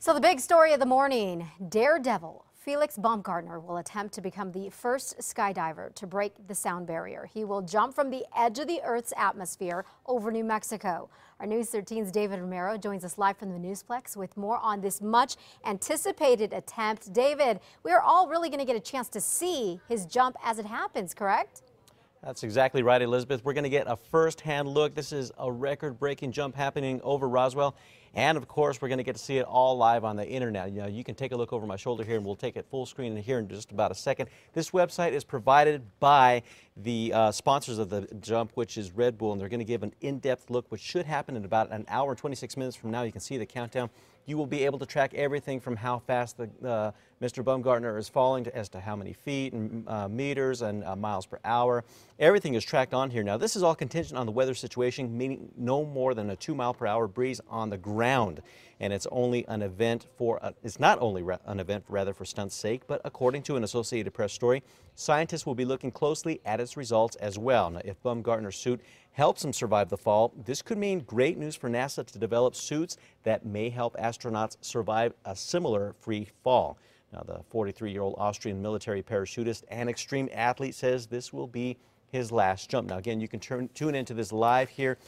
So the big story of the morning, daredevil Felix Baumgartner will attempt to become the first skydiver to break the sound barrier. He will jump from the edge of the Earth's atmosphere over New Mexico. Our News 13's David Romero joins us live from the Newsplex with more on this much anticipated attempt. David, we are all really going to get a chance to see his jump as it happens, correct? That's exactly right, Elizabeth. We're going to get a first-hand look. This is a record-breaking jump happening over Roswell. And, of course, we're going to get to see it all live on the Internet. You know, you can take a look over my shoulder here, and we'll take it full screen here in just about a second. This website is provided by the sponsors of the jump, which is Red Bull, and they're going to give an in-depth look, which should happen in about an hour and 26 minutes from now. You can see the countdown. You will be able to track everything from how fast Mr. Baumgartner is falling as to how many feet and meters and miles per hour. Everything is tracked on here. Now, this is all contingent on the weather situation, meaning no more than a 2-mile-per-hour breeze on the ground. And it's only an event for, it's not only an event rather for stunt's sake, but according to an Associated Press story, scientists will be looking closely at its results as well. Now, if Baumgartner's suit helps him survive the fall, this could mean great news for NASA to develop suits that may help astronauts survive a similar free fall. Now, the 43-year-old Austrian military parachutist and extreme athlete says this will be his last jump. Now, again, you can tune into this live here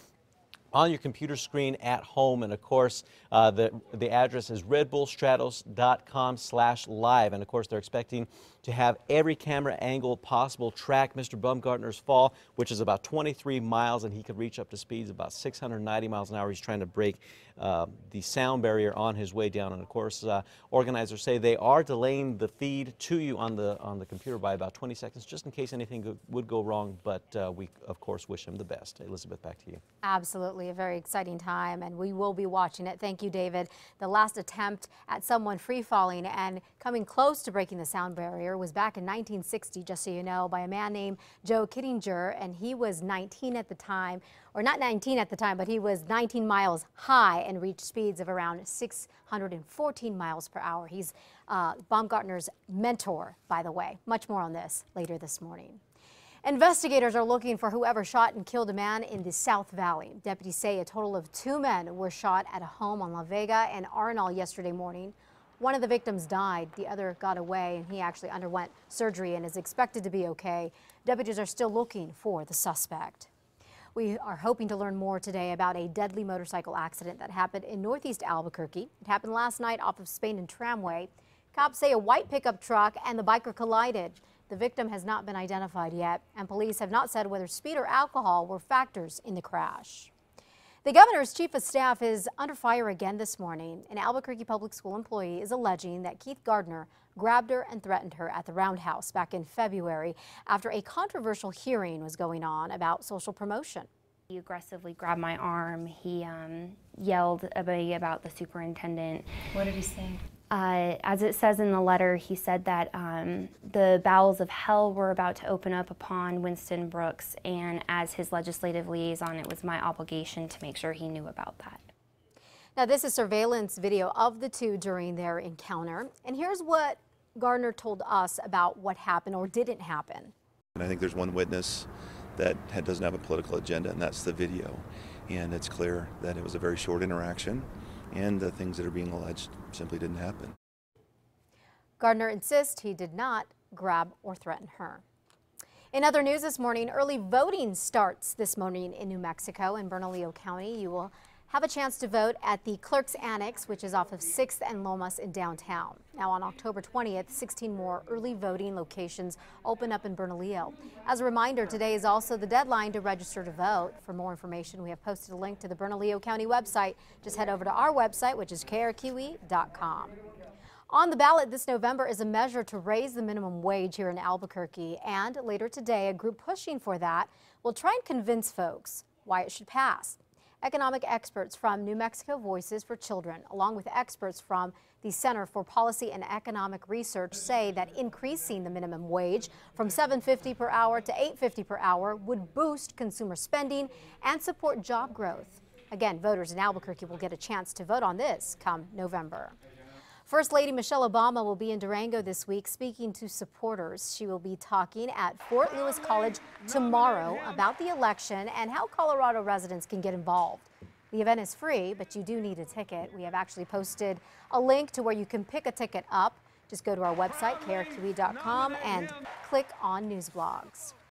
on your computer screen at home, and of course the address is redbullstratos.com/live, and of course they're expecting to have every camera angle possible track Mr. Baumgartner's fall, which is about 23 miles, and he could reach up to speeds about 690 miles an hour. He's trying to break the sound barrier on his way down, and of course organizers say they are delaying the feed to you on the computer by about 20 seconds just in case anything would go wrong, but we of course wish him the best. Elizabeth, back to you. Absolutely. A very exciting time, and we will be watching it. Thank you, David. The last attempt at someone free falling and coming close to breaking the sound barrier was back in 1960, just so you know, by a man named Joe Kittinger, and he was 19 at the time, or not 19 at the time, but he was 19 miles high and reached speeds of around 614 miles per hour. He's Baumgartner's mentor, by the way. Much more on this later this morning. Investigators are looking for whoever shot and killed a man in the South Valley. Deputies say a total of 2 men were shot at a home on La Vega and Arenal yesterday morning. One of the victims died. The other got away, and he actually underwent surgery and is expected to be okay. Deputies are still looking for the suspect. We are hoping to learn more today about a deadly motorcycle accident that happened in northeast Albuquerque. It happened last night off of Spain and Tramway. Cops say a white pickup truck and the biker collided. The victim has not been identified yet, and police have not said whether speed or alcohol were factors in the crash. The governor's chief of staff is under fire again this morning. An Albuquerque public school employee is alleging that Keith Gardner grabbed her and threatened her at the Roundhouse back in February after a controversial hearing was going on about social promotion. He aggressively grabbed my arm. He yelled about the superintendent. What did he say? As it says in the letter, he said that the bowels of hell were about to open up upon Winston Brooks, and as his legislative liaison, it was my obligation to make sure he knew about that. Now, this is surveillance video of the two during their encounter, and here's what Gardner told us about what happened or didn't happen. And I think there's one witness that doesn't have a political agenda, and that's the video. And it's clear that it was a very short interaction, and the things that are being alleged simply didn't happen. Gardner insists he did not grab or threaten her. In other news this morning, early voting starts this morning in New Mexico in Bernalillo County. You will have a chance to vote at the Clerk's Annex, which is off of 6th and Lomas in downtown. Now on October 20th, 16 more early voting locations open up in Bernalillo. As a reminder, today is also the deadline to register to vote. For more information, we have posted a link to the Bernalillo County website. Just head over to our website, which is KRQE.com. On the ballot this November is a measure to raise the minimum wage here in Albuquerque, and later today, a group pushing for that will try and convince folks why it should pass. Economic experts from New Mexico Voices for Children, along with experts from the Center for Policy and Economic Research, say that increasing the minimum wage from $7.50 per hour to $8.50 per hour would boost consumer spending and support job growth. Again, voters in Albuquerque will get a chance to vote on this come November. First Lady Michelle Obama will be in Durango this week speaking to supporters. She will be talking at Fort Lewis College tomorrow about the election and how Colorado residents can get involved. The event is free, but you do need a ticket. We have actually posted a link to where you can pick a ticket up. Just go to our website, krqe.com, and click on news blogs.